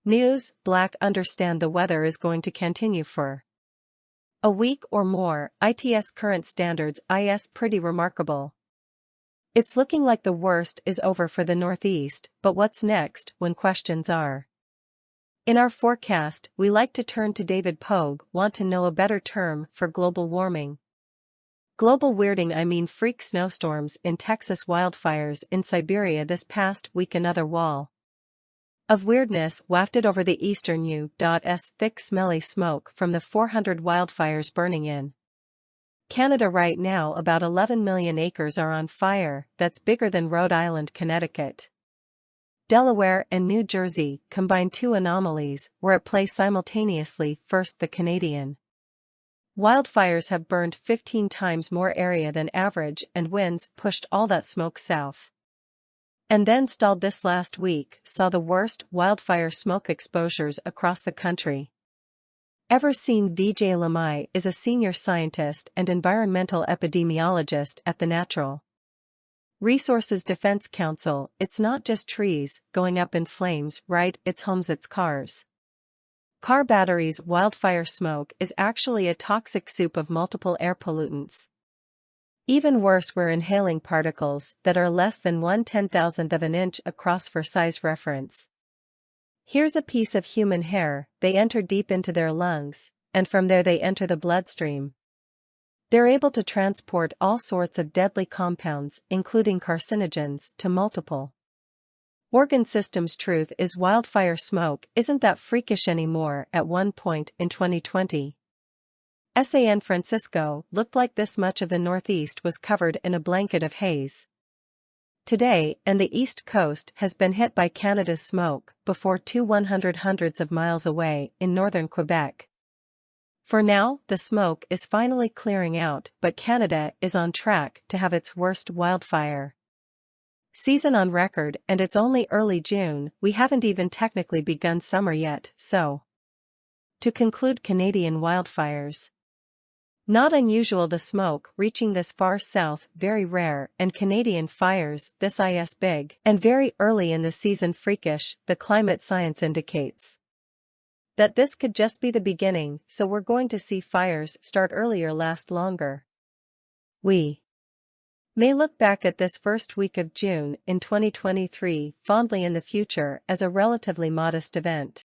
News, Black understand the weather is going to continue for a week or more. ITS current standards is pretty remarkable. It's looking like the worst is over for the Northeast, but what's next when questions are? In our forecast, we like to turn to David Pogue. Want to know a better term for global warming? Global weirding. I mean freak snowstorms in Texas, wildfires in Siberia this past week, another wall of weirdness wafted over the eastern U.S. Thick smelly smoke from the 400 wildfires burning in Canada right now. About 11 million acres are on fire. That's bigger than Rhode Island, Connecticut, Delaware and New Jersey combined. Two anomalies were at play simultaneously. First, the Canadian wildfires have burned 15 times more area than average, and winds pushed all that smoke south. And then stalled this last week, saw the worst wildfire smoke exposures across the country ever seen. Vijay Lamai is a senior scientist and environmental epidemiologist at the Natural Resources Defense Council. It's not just trees going up in flames, right? It's homes, it's cars. Car batteries. Wildfire smoke is actually a toxic soup of multiple air pollutants. Even worse, we're inhaling particles that are less than 1/10,000th of an inch across. For size reference, here's a piece of human hair. They enter deep into their lungs, and from there they enter the bloodstream. They're able to transport all sorts of deadly compounds, including carcinogens, to multiple organ systems. Truth is, wildfire smoke isn't that freakish anymore. At one point in 2020, San Francisco looked like this. Much of the Northeast was covered in a blanket of haze. Today, and the East Coast has been hit by Canada's smoke, before 200 hundreds of miles away in northern Quebec. For now, the smoke is finally clearing out, but Canada is on track to have its worst wildfire season on record, and it's only early June. We haven't even technically begun summer yet. So, to conclude, Canadian wildfires. Not unusual. The smoke reaching this far south, very rare, and Canadian fires, this is big, and very early in the season. Freakish. The climate science indicates that this could just be the beginning, so we're going to see fires start earlier, last longer. We may look back at this first week of June in 2023 fondly in the future as a relatively modest event.